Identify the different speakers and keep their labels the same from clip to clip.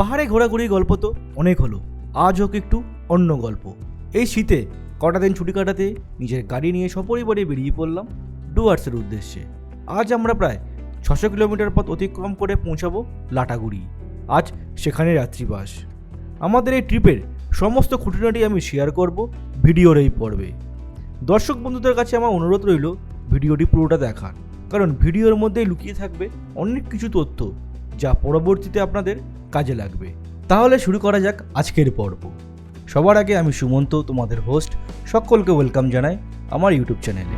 Speaker 1: পাহাড়ে ঘোরাঘুরি গল্প তো অনেক হলো, আজ হোক একটু অন্য গল্প। এই শীতে কটা দিন ছুটি কাটাতে নিজের গাড়ি নিয়ে সপরিবারে বেরিয়ে পড়লাম ডুয়ার্সের উদ্দেশ্যে। আজ আমরা প্রায় 600 কিলোমিটার পথ অতিক্রম করে পৌঁছাবো লাটাগুড়ি। আজ সেখানে রাত্রিবাস। আমাদের এই ট্রিপের সমস্ত খুঁটিনাটি আমি শেয়ার করব ভিডিওর এই পর্বে। দর্শক বন্ধুদের কাছে আমার অনুরোধ রইল ভিডিওটি পুরোটা দেখার, কারণ ভিডিওর মধ্যেই লুকিয়ে থাকবে অনেক কিছু তথ্য যা পরবর্তীতে আপনাদের কাজে লাগবে। তাহলে শুরু করা যাক আজকের পর্ব। সবার আগে আমি সুমন্ত, তোমাদের হোস্ট, সকলকে ওয়েলকাম জানাই আমার ইউটিউব চ্যানেলে।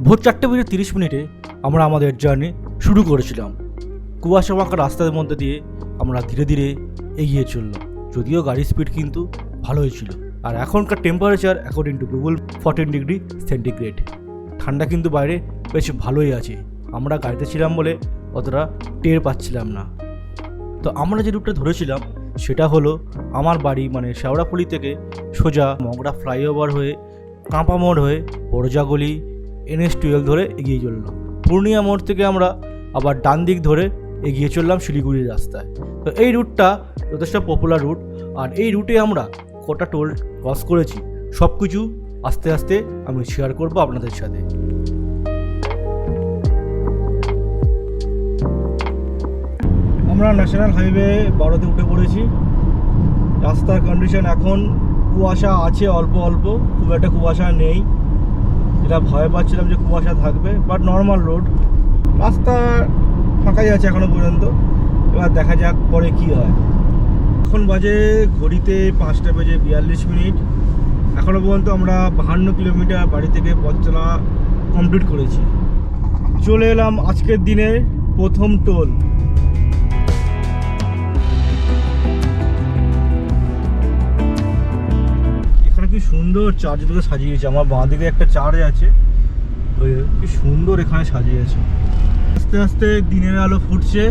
Speaker 1: ভোর 4:30 আমরা আমাদের জার্নি শুরু করেছিলাম। কুয়াশা মাখা রাস্তার মধ্যে দিয়ে আমরা ধীরে ধীরে এগিয়ে চললাম, যদিও গাড়ির স্পিড কিন্তু ভালোই ছিল। আর এখনকার temperature according to Google 14 degree centigrade. ঠান্ডা কিন্তু বাইরে বেশ ভালোই আছে। আমরা গাড়িতে ছিলাম বলে অতটা টের পাচ্ছিলাম না। তো আমরা যে রুটটা ধরেছিলাম সেটা হলো আমার বাড়ি মানে শেওড়াফুলি থেকে সোজা মগরা ফ্লাইওভার হয়ে কাঁপা মোড় হয়ে বড়জাগলি NH-12 ধরে এগিয়ে চললাম। পূর্ণিয়া মোড় থেকে আমরা আবার ডান দিক ধরে এগিয়ে চললাম শিলিগুড়ির রাস্তায়। তো এই রুটটা যথেষ্ট পপুলার রুট। আর এই রুটে আমরা কটা টোল ক্রস করেছি সব কিছু আস্তে আস্তে আমি শেয়ার করব আপনাদের সাথে। আমরা ন্যাশনাল হাইওয়ে 12-তে উঠে পড়েছি। রাস্তার কন্ডিশন এখন কুয়াশা আছে অল্প অল্প, খুব একটা কুয়াশা নেই। যেটা ভয় পাচ্ছিলাম যে কুয়াশা থাকবে, বাট নর্মাল রোড, রাস্তা ফাঁকাই আছে এখনো পর্যন্ত। এবার দেখা যাক পরে কি হয়। এখন বাজে ঘড়িতে 5:42। এখনো পর্যন্ত আমরা 52 কিলোমিটার বাড়ি থেকে পথ চলা কমপ্লিট করেছি। চলে এলাম আজকের দিনের প্রথম টোল। এখানে কি সুন্দর চার্জগুলো সাজিয়েছে। আমার বাঁ দিকে একটা চার্জ আছে, কি সুন্দর এখানে সাজিয়েছে। আস্তে আস্তে দিনের আলো ফুটছে।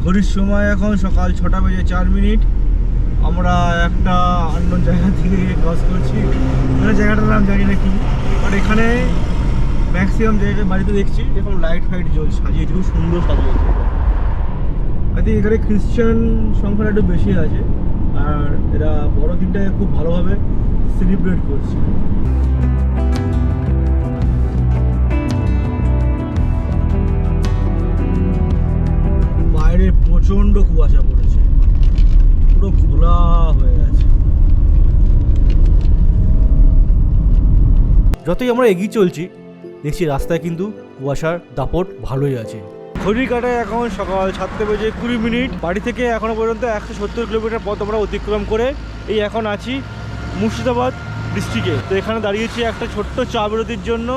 Speaker 1: ঘড়ির সময় এখন সকাল 6:04। আমরা একটা অন্য জায়গা থেকে ক্রস করছি। মানে জায়গাটার নাম জানি না কি, বাট এখানে ম্যাক্সিমাম জায়গায় বাড়িতে দেখছি এরকম লাইট ফাইট সাজিয়েছে, খুব সুন্দর সাজিয়েছে। আই থিঙ্ক এখানে খ্রিস্টান সংখ্যাটা একটু বেশি আছে, আর এরা বড়দিনটাকে খুব ভালোভাবে সেলিব্রেট করছে। বাইরে প্রচন্ড কুয়াশা পড়েছে, পুরো ঘোলা হয়ে গেছে। যতই আমরা এগিয়ে চলছি দেখছি রাস্তায় কিন্তু কুয়াশার দাপট ভালোই আছে। ঘড়ি কাটায় এখন সকাল 7:20। বাড়ি থেকে এখনো পর্যন্ত 170 কিলোমিটার পথ আমরা অতিক্রম করে এই এখন আছি মুর্শিদাবাদ ডিস্ট্রিক্টে। তো এখানে দাঁড়িয়েছি একটা ছোট্ট চা বিরতির জন্য।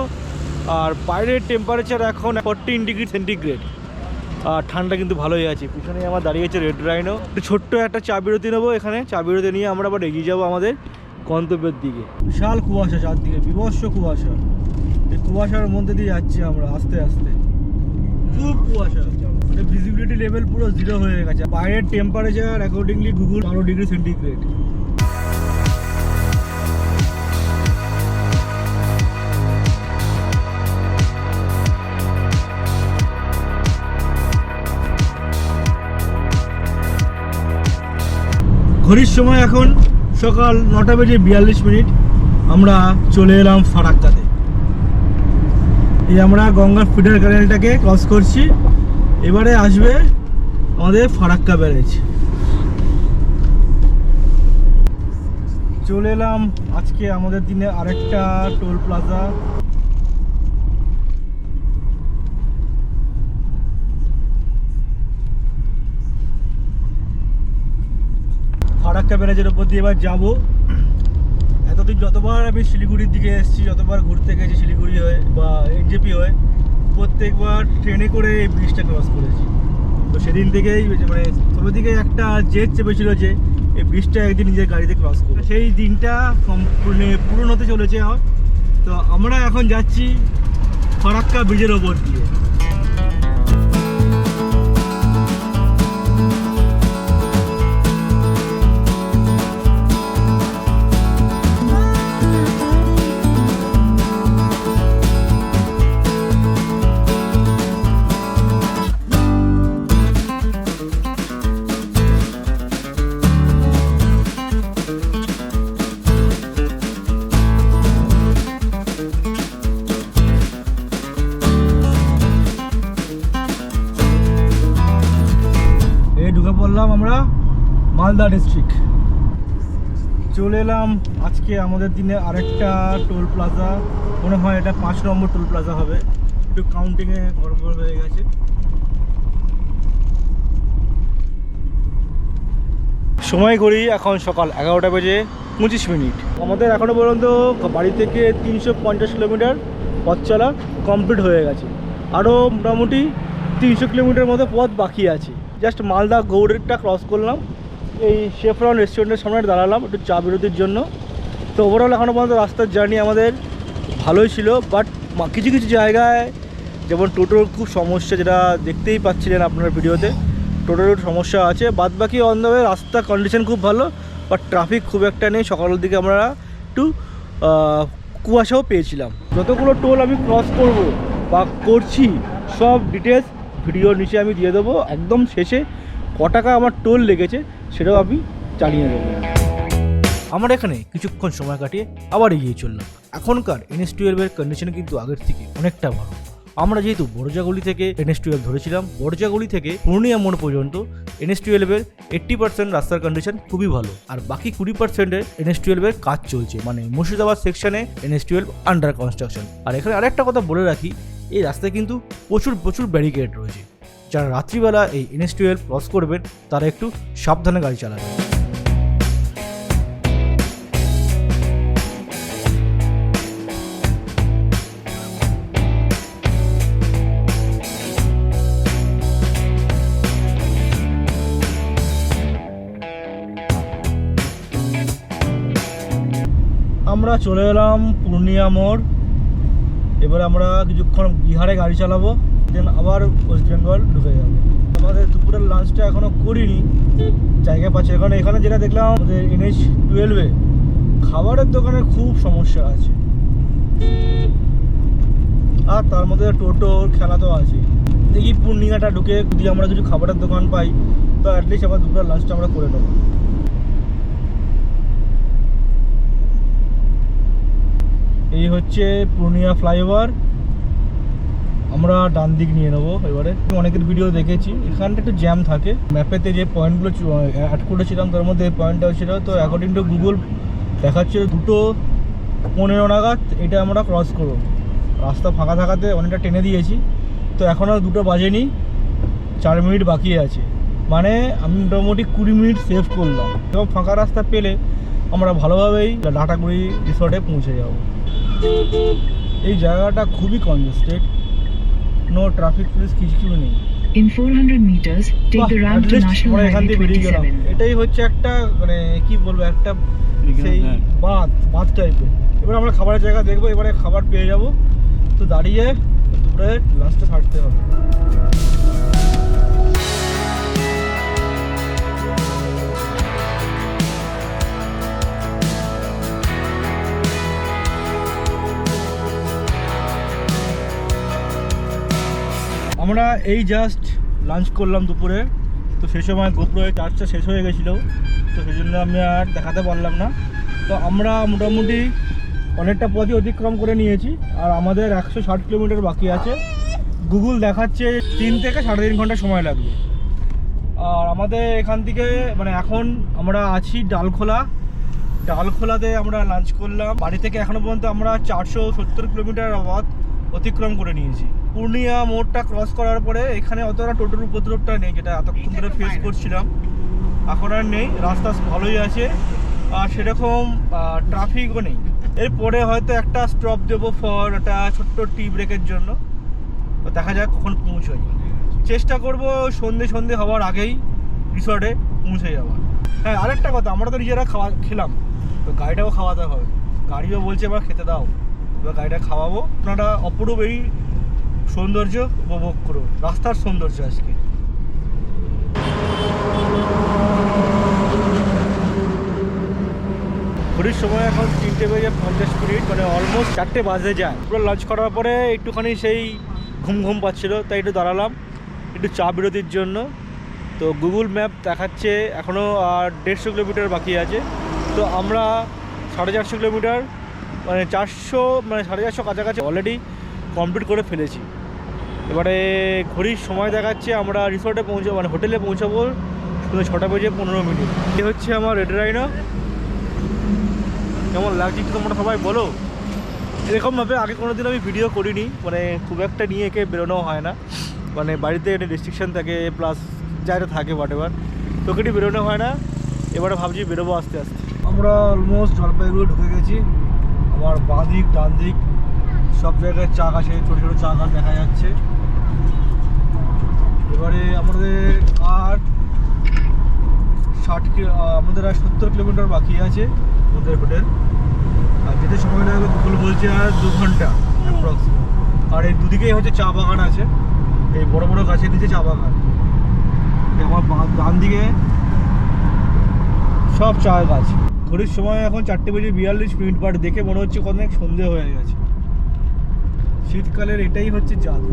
Speaker 1: আর বাইরের টেম্পারেচার এখন 14 ডিগ্রি সেন্টিগ্রেড। আর ঠান্ডা কিন্তু ভালোই আছে। পিছনে আমার দাঁড়িয়েছে রেড রাইনো। ছোট্ট একটা চা বিরতি নেবো এখানে। চা বিরতি নিয়ে আমরা আবার এগিয়ে যাবো আমাদের গন্তব্যের দিকে। বিশাল কুয়াশা, চারদিকে বিভৎস কুয়াশা। এই কুয়াশার মধ্যে দিয়ে যাচ্ছি আমরা আস্তে আস্তে। খুব কুয়াশা, মানে ভিজিবিলিটি লেভেল পুরো 0 হয়ে গেছে। বাইরের temperature accordingly Google 12 degree centigrade. ঘড়ির সময় এখন সকাল 9:42। আমরা চলে এলাম ফারাক্কাতে। এই আমরা গঙ্গার ফিডার ক্যানেলটাকে ক্রস করছি। এবারে আসবে আমাদের ফারাক্কা ব্যারেজ। চলে এলাম আজকে আমাদের দিনে আরেকটা টোল প্লাজা। ফারাক্কা ব্যারেজের ওপর দিয়ে এবার যাবো। এতদিন যতবার আমি শিলিগুড়ির দিকে এসেছি, যতবার ঘুরতে গেছি শিলিগুড়ি হয়ে বা NJP হয়ে, প্রত্যেকবার ট্রেনে করে এই ব্রিজটা ক্রস করেছি। তো সেদিন থেকেই মানে তবে দিকে একটা জেদ চেপেছিল যে এই ব্রিজটা একদিন নিজের গাড়িতে ক্রস করবো। সেই দিনটা পূরণ হতে চলেছে। তো আমরা এখন যাচ্ছি ফারাক্কা ব্রিজের ওপর দিয়ে। মালদা ডিস্ট্রিক্ট। চলে এলাম আজকে আমাদের দিনে আরেকটা টোল প্লাজা, মনে হয় এটা 5 নম্বর টোল প্লাজা হবে, একটু কাউন্টিংয়ে গড়বড় হয়ে গেছে। সময় করি এখন সকাল 11টা বেজে 25 মিনিট। আমাদের এখনও পর্যন্ত বাড়ি থেকে 350 কিলোমিটার পথ চলা কমপ্লিট হয়ে গেছে, আরও মোটামুটি 300 কিলোমিটার মতো পথ বাকি আছে। জাস্ট মালদা গৌড়েরটা ক্রস করলাম, এই শেফরন রেস্টুরেন্টের সামনে দাঁড়ালাম একটু চা বিরতির জন্য। তো ওভারঅল এখনও পর্যন্ত রাস্তার জার্নি আমাদের ভালোই ছিল, বাট কিছু কিছু জায়গায় যেমন টোটোর খুব সমস্যা, যেটা দেখতেই পাচ্ছিলেন আপনার ভিডিওতে, টোটোর সমস্যা আছে। বাদ বাকি অন দ্য ওয়ে রাস্তার কন্ডিশন খুব ভালো, বাট ট্রাফিক খুব একটা নেই। সকালের দিকে আমরা একটু কুয়াশাও পেয়েছিলাম। যতগুলো টোল আমি ক্রস করব বা করছি সব ডিটেলস ভিডিওর নিচে আমি দিয়ে দেবো। একদম শেষে ক টাকা আমার টোল লেগেছে সেটাও আমি চালিয়ে দেবো। আমরা এখানে কিছুক্ষণ সময় কাটিয়ে আবার এগিয়ে চললাম। এখনকার NH-12-এর কন্ডিশন কিন্তু আগের থেকে অনেকটা ভালো। আমরা যেহেতু বড়জাগুলি থেকে NH-12 ধরেছিলাম, বড়জাগুলি থেকে পূর্ণিয়া মোড় পর্যন্ত NH-12-এর 80% রাস্তার কন্ডিশন খুবই ভালো, আর বাকি 20%-এর NH-12-এর কাজ চলছে, মানে মুর্শিদাবাদ সেকশনে NH-12 আন্ডার কনস্ট্রাকশন। আর এখানে আরেকটা কথা বলে রাখি, এই রাস্তায় কিন্তু প্রচুর ব্যারিকেড রয়েছে। যারা রাত্রিবেলা এই NH-12 ক্রস করবেন তারা একটু সাবধানে গাড়ি চালাবেন। আমরা চলে এলাম পূর্ণিয়া মোড়। এবারে আমরা কিছুক্ষণ বিহারে গাড়ি চালাবো, দেন আবার ওয়েস্ট বেঙ্গল ঢুকে যাবো। আমাদের দুপুরের লাঞ্চটা এখনও করিনি, জায়গা পাচ্ছে। কারণ এখানে যেটা দেখলাম আমাদের NH-12-এ খাবারের দোকানে খুব সমস্যা আছে, আর তার মধ্যে টোটোর খেলা তো আছে। দেখি পূর্ণিয়াটা ঢুকে যদি আমরা কিছু খাবারের দোকান পাই তো অ্যাটলিস্ট আবার দুপুরের লাঞ্চটা আমরা করে নেবো। এই হচ্ছে পূর্ণিয়া ফ্লাইওভার, আমরা ডান দিক নিয়ে নেবো। এবারে অনেকের ভিডিও দেখেছি, এখানটা একটু জ্যাম থাকে। ম্যাপেতে যে পয়েন্টগুলো অ্যাড করেছিলাম তার মধ্যে এই পয়েন্টটাও ছিল। তো অ্যাকর্ডিং টু গুগল দেখাচ্ছে 2:15 নাগাদ এটা আমরা ক্রস করবো। রাস্তা ফাঁকা থাকাতে অনেকটা টেনে দিয়েছি, তো এখনও 2টা বাজেনি, 4 মিনিট বাকি আছে। মানে আমি মোটামুটি 20 মিনিট সেভ করলাম। এবং ফাঁকা রাস্তা পেলে আমরা ভালোভাবেই লাটাগুড়ি রিসর্টে পৌঁছে যাব। এই জায়গাটা খুবই কনজেস্টেড, নো ট্রাফিক পুলিশ কিছু নেই।
Speaker 2: In 400 meters, take the ramp to National Highway 27.
Speaker 1: এটাই হচ্ছে একটা মানে কি বলবো, একটা সেই বাঁধ টাইপের। এবার আমরা খাবারের জায়গা দেখবো, এবারে খাবার পেয়ে যাব। তো দাঁড়িয়ে দুপুরে লাঞ্চটা ছাড়তে হবে। আমরা এই জাস্ট লাঞ্চ করলাম দুপুরে, তো সেই সময় গোপ্রোয় চার্জটা শেষ হয়ে গেছিলো, তো সেই জন্য আমি আর দেখাতে পারলাম না। তো আমরা মোটামুটি অনেকটা পথই অতিক্রম করে নিয়েছি, আর আমাদের 160 কিলোমিটার বাকি আছে। গুগল দেখাচ্ছে 3 থেকে 3.5 ঘন্টা সময় লাগবে। আর আমাদের এখান থেকে মানে এখন আমরা আছি ডালখোলাতে আমরা লাঞ্চ করলাম। বাড়ি থেকে এখনও পর্যন্ত আমরা 470 কিলোমিটার পথ অতিক্রম করে নিয়েছি। পূর্ণিয়া মোড়টা ক্রস করার পরে এখানে অতটা টোটোর উপদ্রবটা নেই, যেটা এতক্ষণ ধরে ফেস করছিলাম, এখন আর নেই। রাস্তা ভালোই আছে, আর সেরকম ট্রাফিকও নেই। এরপরে হয়তো একটা স্টপ দেবো ফর একটা ছোট্ট টি ব্রেকের জন্য, তো দেখা যাক কখন পৌঁছাই। চেষ্টা করবো সন্ধে হওয়ার আগেই রিসর্টে পৌঁছে যাওয়ার। হ্যাঁ, আরেকটা কথা, আমরা তো নিজেরা খেলাম, তো গাড়িটাও খাওয়াতে হবে। গাড়িও বলছে এবার খেতে দাও, এবার গাড়িটা খাওয়াবো। আপনারা অপরূপ এই সৌন্দর্য উপভোগ করুন, রাস্তার সৌন্দর্য। আজকে ঘড়ির সময় এখন 3:50, মানে অলমোস্ট 4টে বাজে যায়। পুরো লাঞ্চ করার পরে একটুখানি সেই ঘুম পাচ্ছিলো, তাই একটু দাঁড়ালাম একটু চা বিরতির জন্য। তো গুগল ম্যাপ দেখাচ্ছে এখনও আর 150 কিলোমিটার বাকি আছে। তো আমরা 450 কিলোমিটার মানে 450 কাছাকাছি অলরেডি কমপ্লিট করে ফেলেছি। এবারে ঘড়ির সময় দেখাচ্ছে আমরা রিসর্টে পৌঁছাবো, মানে হোটেলে পৌঁছাবো কিন্তু 6:15। এই হচ্ছে আমার রেড রাইনো। কেমন লাগছে একটু তোমরা সবাই বলো। এরকমভাবে আগে কোনো দিন আমি ভিডিও করিনি, মানে খুব একটা নিয়ে একে বেরোনো হয় না, মানে বাড়িতে একটা রেস্ট্রিকশান থাকে, প্লাস যাইটা থাকে হোয়াট এভার, তোকে বেরোনো হয় না। এবারে ভাবছি বেরোবো আস্তে আস্তে। আমরা অলমোস্ট জলপাইগুড়ি ঢুকে গেছি। আমার বাঁ দিক ডান দিক সব জায়গায় চাক আছে, ছোটো ছোটো চাক আর দেখা যাচ্ছে। এবারে আমাদের আর 70 কিলোমিটার বাকি আছে আমাদের হোটেল। আর যেতে সময় লাগবে গুগল বলছে আর 2 ঘন্টা অ্যাপ্রক্সিমেট। আর এই দুদিকেই হচ্ছে চা বাগান আছে, এই বড় বড় গাছের নিচে চা বাগান। আমার ডান দিকে সব চা গাছ। ঘড়ির সময় এখন 4:42 বাট দেখে মনে হচ্ছে অনেক সন্ধে হয়ে গেছে। শীতকালের এটাই হচ্ছে জাদু।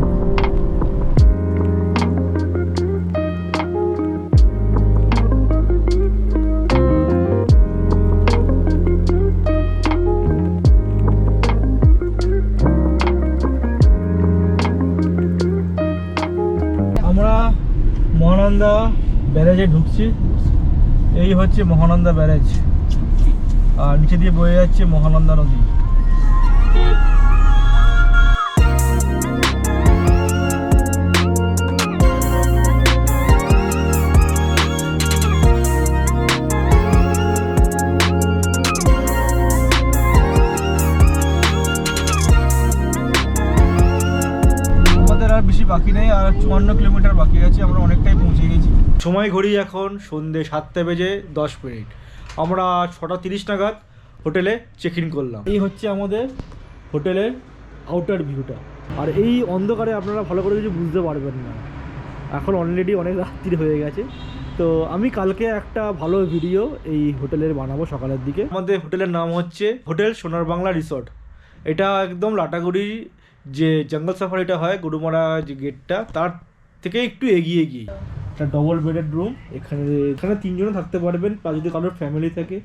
Speaker 1: আমরা মহানন্দা ব্যারেজে ঢুকছি। এই হচ্ছে মহানন্দা ব্যারেজ, আর নিচে দিয়ে বয়ে যাচ্ছে মহানন্দা নদী। আমাদের আর বেশি বাকি নেই, আর 54 কিলোমিটার বাকি আছে, আমরা অনেকটাই পৌঁছে গেছি। সময় ঘড়ি এখন সন্ধ্যে 7:10। আমরা 6:30 নাগাদ হোটেলে চেক ইন করলাম। এই হচ্ছে আমাদের হোটেলের আউটার ভিউটা। আর এই অন্ধকারে আপনারা ভালো করে কিছু বুঝতে পারবেন না, এখন অলরেডি অনেক রাত্রি হয়ে গেছে। তো আমি কালকে একটা ভালো ভিডিও এই হোটেলের বানাবো সকালের দিকে। আমাদের হোটেলের নাম হচ্ছে হোটেল সোনার বাংলা রিসর্ট। এটা একদম লাটাগুড়ি যে জঙ্গল সাফারিটা হয়, গরুমারা যে গেটটা, তার থেকে একটু এগিয়ে গিয়ে একটা ডবল বেডেড রুম। এখানে 3 জনও থাকতে পারবেন, বা যদি কারোর ফ্যামিলি থাকে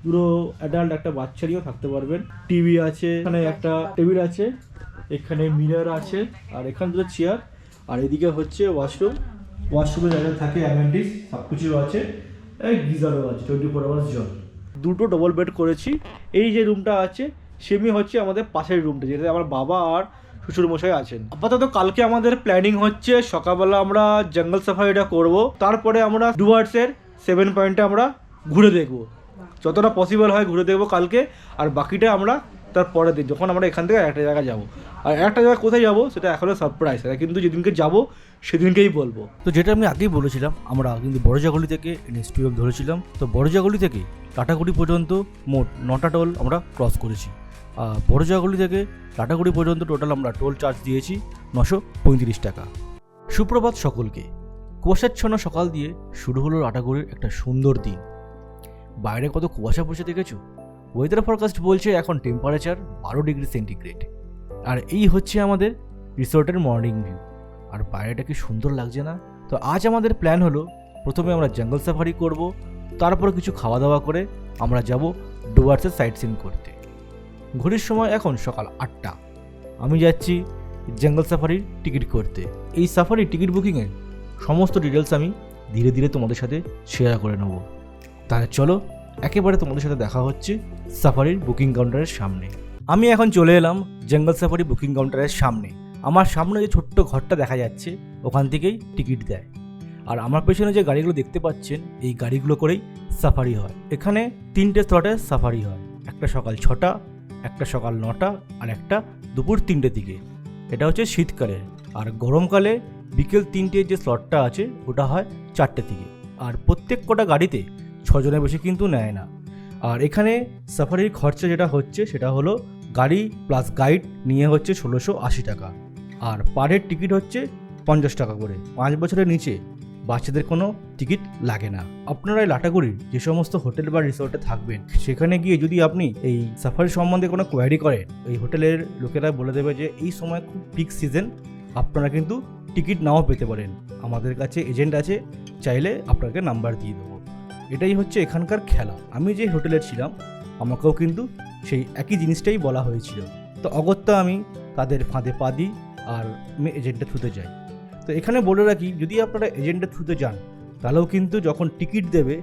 Speaker 1: পুরো অ্যাডাল্ট একটা বাচ্চা নিয়েও থাকতে পারবেন। টিভি আছে, এখানে একটা টেবিল আছে, এখানে মিরর আছে, আর এখানে দুটো চেয়ার, আর এদিকে হচ্ছে ওয়াশরুম। ওয়াশরুমে জায়গা থাকে, অ্যামেনিটিস সব কিছু আছে, এই গিজারও আছে, 24 আওয়ার্স জল। দুটো ডবল বেড করেছি। এই যে রুমটা আছে সেমি হচ্ছে আমাদের পাশের রুমটা, যেটাতে আমার বাবা আর শ্বশুরমশাই আছেন। আপাতত কালকে আমাদের প্ল্যানিং হচ্ছে সকালবেলা আমরা জঙ্গল সাফারিটা করব, তারপরে আমরা ডুয়ার্সের 7 পয়েন্টে আমরা ঘুরে দেখব, যতটা পসিবল হয় ঘুরে দেখব কালকে। আর বাকিটা আমরা তারপরে দিন যখন আমরা এখান থেকে একটা জায়গায় যাব। আর একটা জায়গায় কোথায় যাব সেটা এখনও সারপ্রাইজ, সেটা কিন্তু যেদিনকে যাব সেদিনকেই বলবো। তো যেটা আমি আগেই বলেছিলাম, আমরা কিন্তু বড়জাগুলি থেকে NH-12 ধরেছিলাম। তো বড়জাগুলি থেকে লাটাগুড়ি পর্যন্ত মোট 9টা টোল আমরা ক্রস করেছি। বড়জাগুলি থেকে লাটাগুড়ি পর্যন্ত টোটাল আমরা টোল চার্জ দিয়েছি 935 টাকা। সুপ্রভাত সকলকে। কুয়াশাচ্ছন্ন সকাল দিয়ে শুরু হলো লাটাগুড়ির একটা সুন্দর দিন। বাইরে কত কুয়াশা পড়ছে দেখেছো? ওয়েদার ফরকাস্ট বলছে এখন টেম্পারেচার 12 ডিগ্রি সেন্টিগ্রেড। আর এই হচ্ছে আমাদের রিসোর্টের মর্নিং ভিউ। আর বাইরেটা কি সুন্দর লাগছে না? তো আজ আমাদের প্ল্যান হলো প্রথমে আমরা জঙ্গল সাফারি করব, তারপর কিছু খাওয়া দাওয়া করে আমরা যাব ডুয়ার্সের সাইট সিন করতে। ঘড়ির সময় এখন সকাল 8টা। আমি যাচ্ছি জঙ্গল সাফারির টিকিট করতে। এই সাফারির টিকিট বুকিংয়ের সমস্ত ডিটেলস আমি ধীরে ধীরে তোমাদের সাথে শেয়ার করে নেব। তাহলে চলো একেবারে তোমাদের সাথে দেখা হচ্ছে সাফারির বুকিং কাউন্টারের সামনে। আমি এখন চলে এলাম জঙ্গল সাফারি বুকিং কাউন্টারের সামনে। আমার সামনে যে ছোট্ট ঘরটা দেখা যাচ্ছে ওখান থেকেই টিকিট দেয়। আর আমার পেছনে যে গাড়িগুলো দেখতে পাচ্ছেন এই গাড়িগুলো করেই সাফারি হয়। এখানে 3টে স্লটে সাফারি হয়, একটা সকাল 6টা, একটা সকাল 9টা, আর একটা দুপুর 3টে দিকে। এটা হচ্ছে শীতকালে। আর গরমকালে বিকেল 3টে যে স্লটটা আছে ওটা হয় 4টে থেকে। আর প্রত্যেক কটা গাড়িতে 6 জনের বেশি কিন্তু নেয় না। আর এখানে সাফারির খরচা যেটা হচ্ছে সেটা হলো গাড়ি প্লাস গাইড নিয়ে হচ্ছে 1680 টাকা। আর পার হেড টিকিট হচ্ছে 50 টাকা করে। 5 বছরের নিচে বাচ্চাদের কোনো টিকিট লাগে না। আপনারা এই লাটাগুড়ির যে সমস্ত হোটেল বা রিসোর্টে থাকবেন সেখানে গিয়ে যদি আপনি এই সাফারি সম্বন্ধে কোনো কোয়ারি করেন, এই হোটেলের লোকেরা বলে দেবে যে এই সময় খুব পিক সিজন, আপনারা কিন্তু টিকিট নাও পেতে পারেন। আমাদের কাছে এজেন্ট আছে, চাইলে আপনাকে নাম্বার দিয়ে দেবো। এটাই হচ্ছে এখানকার খেলা। আমি যে হোটেলে ছিলাম আমাকেও কিন্তু সেই একই জিনিসটাই বলা হয়েছিল। তো অগত্যা আমি তাদের ফাঁদে পা দিই আর আমি এজেন্টের থ্রুতে যাই। তো এখানে বলে রাখি, যদি আপনারা এজেন্টের থ্রুতে যান তাহলেও কিন্তু যখন টিকিট দেবে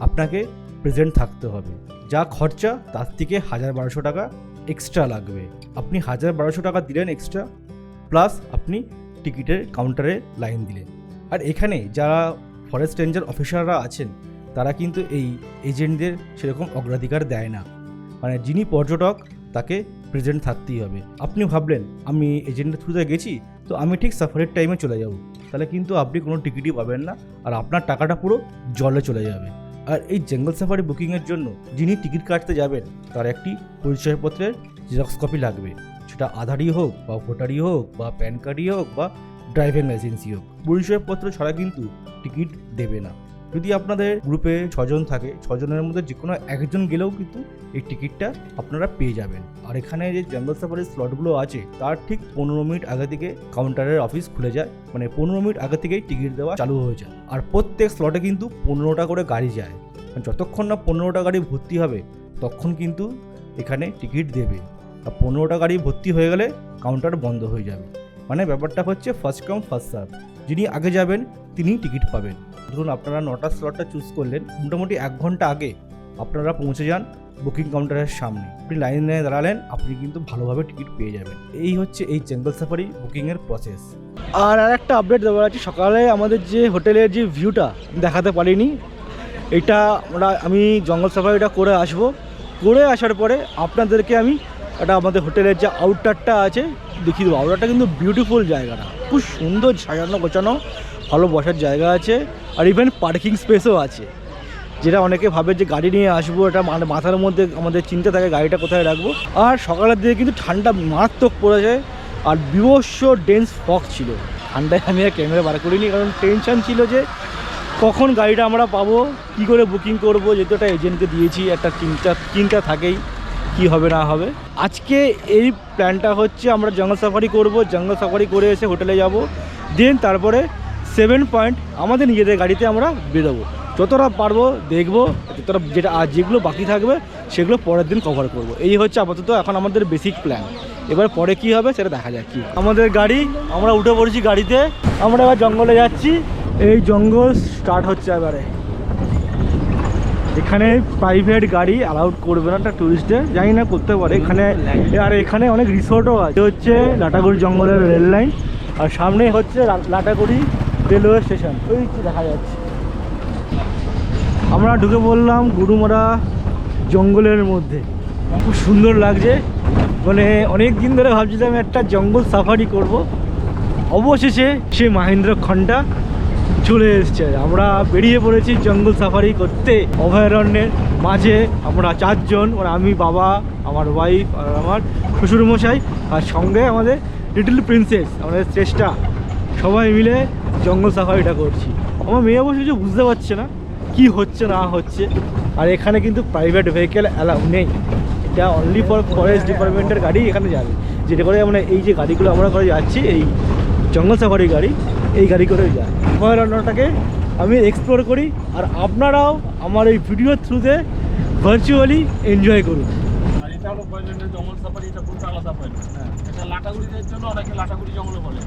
Speaker 1: আপনাকে প্রেজেন্ট থাকতে হবে। যা খরচা তার থেকে 1000-1200 টাকা এক্সট্রা লাগবে। আপনি 1000-1200 টাকা দিলেন এক্সট্রা, প্লাস আপনি টিকিটের কাউন্টারে লাইন দিলেন। আর এখানে যারা ফরেস্ট রেঞ্জার অফিসাররা আছেন তারা কিন্তু এই এজেন্টদের সেরকম অগ্রাধিকার দেয় না। মানে যিনি পর্যটক তাকে প্রেজেন্ট থাকতেই হবে। আপনি ভাবলেন আমি এজেন্টের থ্রুতে গেছি তো আমি ঠিক সাফারির টাইমে চলে যাব, তাহলে কিন্তু আপনি কোনো টিকিটই পাবেন না, আর আপনার টাকাটা পুরো জলে চলে যাবে। আর এই জঙ্গল সাফারি বুকিংয়ের জন্য যিনি টিকিট কাটতে যাবেন তার একটি পরিচয়পত্রের জেরক্স কপি লাগবে, সেটা আধারই হোক বা ভোটারই হোক বা প্যান কার্ডই হোক বা ড্রাইভিং লাইসেন্সই হোক। পরিচয়পত্র ছাড়া কিন্তু টিকিট দেবে না। যদি আপনাদের গ্রুপে 6 জন থাকে, 6 জনের মধ্যে যে কোনো একজন গেলেও কিন্তু এই টিকিটটা আপনারা পেয়ে যাবেন। আর এখানে যে জঙ্গল সাফারির স্লটগুলো আছে তার ঠিক 15 মিনিট আগে থেকে কাউন্টারের অফিস খুলে যায়, মানে 15 মিনিট আগে থেকেই টিকিট দেওয়া চালু হয়ে যায়। আর প্রত্যেক স্লটে কিন্তু 15টা করে গাড়ি যায়, যতক্ষণ না 15টা গাড়ি ভর্তি হবে তখন কিন্তু এখানে টিকিট দেবে। আর 15টা গাড়ি ভর্তি হয়ে গেলে কাউন্টার বন্ধ হয়ে যাবে। মানে ব্যাপারটা হচ্ছে ফার্স্ট কাম ফার্স্ট সার্ভ, যিনি আগে যাবেন তিনি টিকিট পাবেন। ধরুন আপনারা 9টা স্লটটা চুজ করলেন, মোটামুটি 1 ঘন্টা আগে আপনারা পৌঁছে যান বুকিং কাউন্টারের সামনে, আপনি লাইনে দাঁড়ালেন, আপনি কিন্তু ভালোভাবে টিকিট পেয়ে যাবেন। এই হচ্ছে এই জঙ্গল সাফারি বুকিংয়ের প্রসেস। আর একটা আপডেট দেওয়ার আছে, সকালে আমাদের যে হোটেলের যে ভিউটা দেখাতে পারিনি, এটা আমি জঙ্গল সাফারিটা করে আসবো, করে আসার পরে আপনাদেরকে আমি এটা আমাদের হোটেলের যে আউটডোরটা আছে দেখিয়ে দেবো। আউটডোরটা কিন্তু বিউটিফুল জায়গাটা, খুব সুন্দর সাজানো গোছানো, ভালো বসার জায়গা আছে, আর ইভেন পার্কিং স্পেসও আছে। যেটা অনেকে ভাবে যে গাড়ি নিয়ে আসবো, এটা মাথার মধ্যে আমাদের চিন্তা থাকে গাড়িটা কোথায় রাখবো। আর সকালের দিকে কিন্তু ঠান্ডা মারাত্মক পড়েছে, আর বিভৎস ডেন্স ফগ ছিল। ঠান্ডায় আমি আর ক্যামেরা বার করিনি, কারণ টেনশন ছিল যে কখন গাড়িটা আমরা পাবো, কি করে বুকিং করব, যেহেতু একটা এজেন্টকে দিয়েছি, একটা চিন্তা থাকেই কি হবে না হবে। আজকে এই প্ল্যানটা হচ্ছে আমরা জঙ্গল সাফারি করব, জঙ্গল সাফারি করে এসে হোটেলে যাব, দেন তারপরে 7 পয়েন্ট আমাদের নিজেদের গাড়িতে আমরা বেরোবো। যতটা পারবো দেখবো, যতটা যেগুলো বাকি থাকবে সেগুলো পরের দিন কভার করব। এই হচ্ছে আপাতত এখন আমাদের বেসিক প্ল্যান। এবার পরে কি হবে সেটা দেখা যাক। কি আমাদের গাড়ি, আমরা উঠে পড়েছি গাড়িতে, আমরা এবার জঙ্গলে যাচ্ছি। এই জঙ্গল স্টার্ট হচ্ছে এবারে। এখানে প্রাইভেট গাড়ি অ্যালাউড করবে না একটা ট্যুরিস্টদের, জানি না করতে পারে এখানে। আর এখানে অনেক রিসোর্টও আছে। হচ্ছে লাটাগুড়ি জঙ্গলের রেল লাইন, আর সামনে হচ্ছে লাটাগুড়ি রেলওয়ে স্টেশন, ওই দেখা যাচ্ছে। আমরা ঢুকে পড়লাম গুরুমারা জঙ্গলের মধ্যে, খুব সুন্দর লাগছে। মানে অনেক দিন ধরে ভাবছিলাম একটা জঙ্গল সাফারি করব, অবশেষে সে মাহেন্দ্র খন্ডা চলে এসছে। আমরা বেরিয়ে পড়েছি জঙ্গল সাফারি করতে অভয়ারণ্যের মাঝে। আমরা 4 জন, মানে আমি, বাবা, আমার ওয়াইফ আর আমার শ্বশুরমশাই, আর সঙ্গে আমাদের লিটল প্রিন্সেস, আমাদের চেষ্টা, সবাই মিলে জঙ্গল সাফারিটা করছি। আমার মেয়ে অবশ্য কিছু বুঝতে পারছে না কি হচ্ছে না হচ্ছে। আর এখানে কিন্তু প্রাইভেট ভেহিকেল অ্যালাউ নেই, এটা অনলি ফর ফরেস্ট ডিপার্টমেন্টের গাড়ি এখানে যাবে। যেটা করে আমরা এই যে গাড়িগুলো আমরা করে যাচ্ছি, এই জঙ্গল সাফারি গাড়ি, এই গাড়ি করে যায়। অভয়ারণ্যটাকে আমি এক্সপ্লোর করি, আর আপনারাও আমার এই ভিডিওর থ্রুতে ভার্চুয়ালি এনজয় করুন।
Speaker 3: আর এটা হলো পয়েন্টের জঙ্গল সাফারি, এটা পুরো আলাদা পয়েন্ট। এটা লাটাগুড়িদের জন্য অনেকে লাটাগুড়ি জঙ্গল বলে।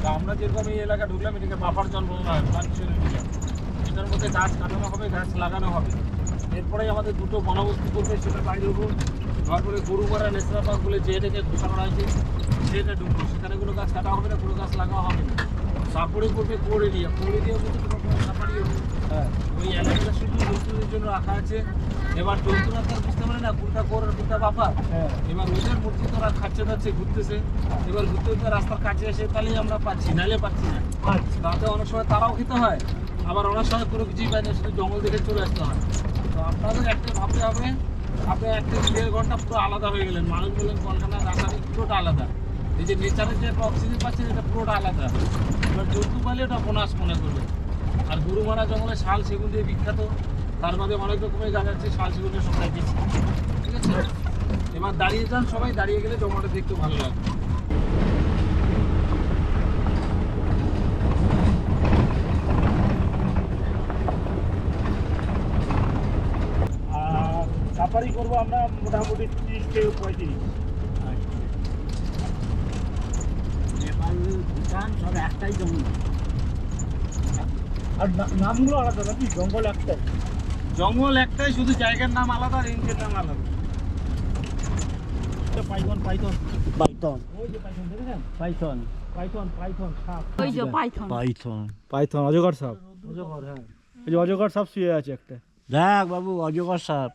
Speaker 3: তো আমরা যেরকম এই এলাকা ঢুকলাম, এটাকে বাফার জঙ্গল নয়, প্লান্টেশনের এরিয়া। এটার মধ্যে গাছ কাটানো হবে, গাছ লাগানো হবে। এরপরেই আমাদের দুটো বনবস্তি করবে, সেটা বাইরে ঢুকবো। তারপরে গরুমারা ন্যাশনাল পার্ক বলে যে এটাকে ঘোষণা করা হয়েছে সেটা ঢুকবো। সেখানে কোনো গাছ কাটা হবে না, কোনো গাছ লাগানো হবে না। তারপরে করবে কোর এরিয়া, কোর এরিয়া বলতে কোনো সাফারি হবে। হ্যাঁ, ওই এলাকাটা শুধু জন্তুদের জন্য রাখা আছে। এবার জন্তুরা তো বুঝতে পারে না কোনটা কোর আর কোনটা বাফার। এবার ওদের মূর্তি তো ওরা খাচ্ছে যাচ্ছে, ঘুরতেছে। এবার ঘুরতে ঘুরতে রাস্তার কাছে এসে তাহলেই আমরা পাচ্ছি, নাহলে পাচ্ছি না। তাতে অনেক সময় তারাও খেতে হয়, আবার অনেক সময় কোনো কিছুই পায় না, শুধু জঙ্গল দেখে চলে আসতে হয়। তো আপনাদের একটা ভাবতে হবে, আপনি 1-1.5 ঘন্টা পুরো আলাদা হয়ে গেলেন। মানুষ বললেন কলকাতা, রাসায়নিক পুরোটা আলাদা। এই যে নেচারের যে একটা অক্সিজেন পাচ্ছেন, এটা পুরোটা আলাদা। এবার জন্তু পালে ওটা বোনাস মনে করবে। আর গরুমারা জঙ্গলে শাল সেগুন দিয়ে বিখ্যাত, তার মধ্যে অনেক রকমের গাছ আছে, শাল সেগুনের সবাই বেশি। ঠিক আছে, এবার দাঁড়িয়ে যান, সবাই দাঁড়িয়ে গেলে জঙ্গলটা দেখতে ভালো লাগবে। আর সাফারি করবো আমরা মোটামুটি 30 থেকে 35। নেপাল, ভুটান সব একটাই জঙ্গল।
Speaker 1: আর নামগুলো আলাদা নাকি? জঙ্গল একটাই?
Speaker 3: জঙ্গল একটাই, শুধু জায়গার নাম আলাদা, রেঞ্জের নাম আলাদা।
Speaker 1: পাইথন পাইথন
Speaker 4: পাইথন
Speaker 1: ওই যে পাইথন দেখেছেন?
Speaker 4: পাইথন
Speaker 1: পাইথন পাইথন সাপ,
Speaker 5: ওই যে পাইথন
Speaker 4: পাইথন
Speaker 1: পাইথন অজগর সাপ, অজগর, হ্যাঁ এই যে অজগর সাপ শুয়ে আছে একটা।
Speaker 4: দেখ বাবু অজগর সাপ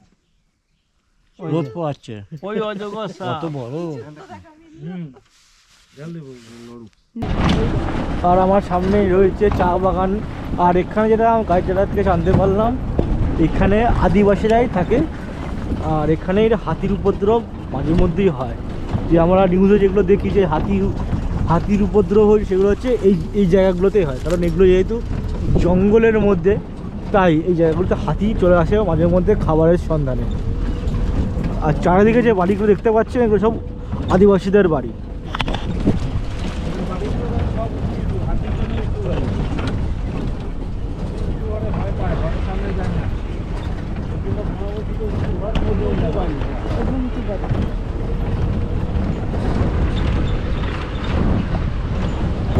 Speaker 4: রোদ পোয়াচ্ছে
Speaker 3: ওই অজগর
Speaker 4: কত বড়।
Speaker 1: আর আমার সামনেই রয়েছে চা বাগান। আর এখানে যেটা গাড়ি চালার থেকে জানতে পারলাম, এখানে আদিবাসীরাই থাকে। আর এখানে হাতির উপদ্রব মাঝে মধ্যেই হয়। যে আমরা নিউজে যেগুলো দেখি যে হাতির উপদ্রব হয়, সেগুলো হচ্ছে এই জায়গাগুলোতেই হয়। কারণ এগুলো যেহেতু জঙ্গলের মধ্যে, তাই এই জায়গাগুলোতে হাতি চলে আসে মাঝে মধ্যে খাবারের সন্ধানে। আর চারিদিকে যে বাড়িগুলো দেখতে পাচ্ছেন, এগুলো সব আদিবাসীদের বাড়ি।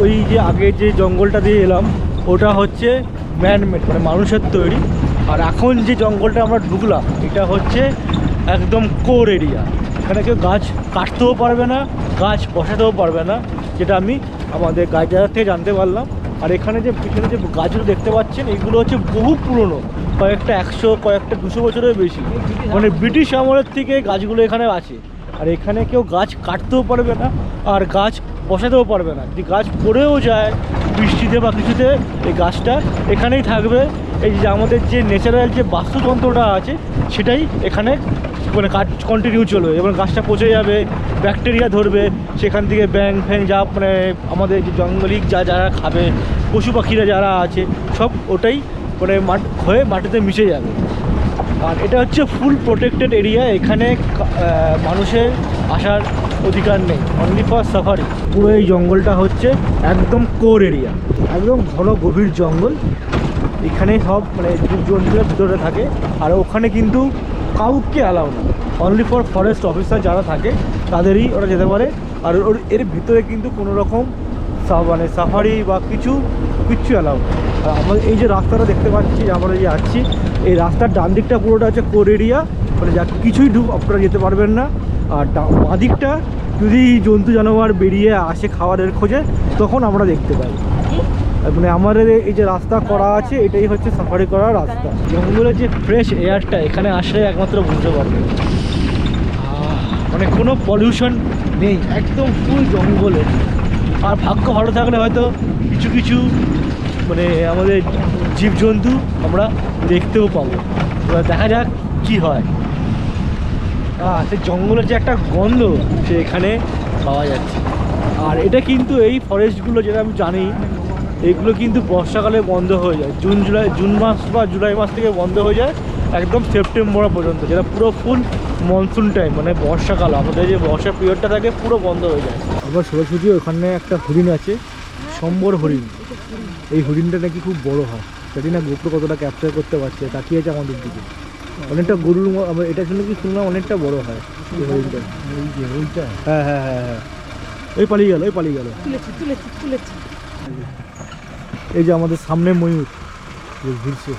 Speaker 1: ওই যে আগে যে জঙ্গলটা দিয়ে এলাম, ওটা হচ্ছে ম্যানমেড, মানে মানুষের তৈরি। আর এখন যে জঙ্গলটা আমরা ঢুকলাম, এটা হচ্ছে একদম কোর এরিয়া। এখানে কেউ গাছ কাটতেও পারবে না, গাছ বসাতেও পারবে না, যেটা আমি আমাদের গাইডার থেকে জানতে পারলাম। আর এখানে যে পিছনে যে গাছগুলো দেখতে পাচ্ছেন, এগুলো হচ্ছে বহু পুরনো, কয়েকটা 100 কয়েকটা 200 বছরের বেশি, মানে ব্রিটিশ আমলের থেকে গাছগুলো এখানে আছে। আর এখানে কেউ গাছ কাটতেও পারবে না, আর গাছ বসাতেও পারবে না। যদি গাছ পড়েও যায় বৃষ্টিতে বা কিছুতে, এই গাছটা এখানেই থাকবে। এই যে আমাদের যে ন্যাচারাল যে বাস্তুতন্ত্রটা আছে, সেটাই এখানে মানে কাজ কন্টিনিউ চলবে। এবং গাছটা পচে যাবে, ব্যাকটেরিয়া ধরবে, সেখান থেকে ব্যাং ফ্যাং যা মানে আমাদের যে জঙ্গলিক যারা খাবে, পশু পাখিরা যারা আছে, সব ওটাই মানে হয়ে মাটিতে মিশে যাবে। আর এটা হচ্ছে ফুল প্রোটেক্টেড এরিয়া। এখানে মানুষের আসার অধিকার নেই, অনলি ফর সাফারি। পুরো এই জঙ্গলটা হচ্ছে একদম কোর এরিয়া, একদম ঘন গভীর জঙ্গল। এখানে সব মানে জীবজন্তুরা ভিতরে থাকে। আর ওখানে কিন্তু কাউকে অ্যালাউ না, অনলি ফর ফরেস্ট অফিসার যারা থাকে তাদেরই ওরা যেতে পারে। আর এর ভিতরে কিন্তু কোনো রকম মানে সাফারি বা কিচ্ছু অ্যালাউ না। আর আমাদের এই যে রাস্তাটা দেখতে পাচ্ছি, আমরা যে যাচ্ছি, এই রাস্তার ডান দিকটা পুরোটা হচ্ছে কোর এরিয়া, মানে যা কিছুই আপনারা যেতে পারবেন না। আর বাঁ দিকটা যদি জন্তু জানোয়ার বেরিয়ে আসে খাবারের খোঁজে, তখন আমরা দেখতে পাই। মানে আমাদের এই যে রাস্তা করা আছে, এটাই হচ্ছে সাফারি করার রাস্তা। জঙ্গলের যে ফ্রেশ এয়ারটা এখানে আসলে একমাত্র বুঝতে পারবে, মানে কোনো পলিউশন নেই, একদম ফুল জঙ্গলে। আর ভাগ্য ভালো থাকলে হয়তো কিছু মানে আমাদের জীবজন্তু আমরা দেখতেও পাবো। এবার দেখা যাক কি হয়। সে জঙ্গলের যে একটা গন্ধ, সে এখানে পাওয়া যাচ্ছে। আর এটা কিন্তু এই ফরেস্টগুলো, যেটা আমি জানি, এগুলো কিন্তু বর্ষাকালে বন্ধ হয়ে যায়। জুন মাস বা জুলাই মাস থেকে বন্ধ হয়ে যায় একদম সেপ্টেম্বর পর্যন্ত, যেটা পুরো ফুল মনসুন টাইম, মানে বর্ষাকাল, আমাদের যে বর্ষা পিরিয়ডটা থাকে পুরো বন্ধ হয়ে যায়। আবার সরস্বতী ওখানে একটা হরিণ আছে, সম্বর হরিণ। এই হরিণটা নাকি খুব বড় হয়, জানি না গোপ্র কতটা ক্যাপচার করতে পারছে, তাকিয়ে আছে আমাদের দিকে। অনেকটা গরুর আমরা এটা শুনে কি শুনলাম অনেকটা বড় হয় এই হরিণটা। হ্যাঁ হ্যাঁ হ্যাঁ হ্যাঁ, ওই পালিয়ে গেল। এই যে আমাদের সামনে ময়ূর ঘুরছে।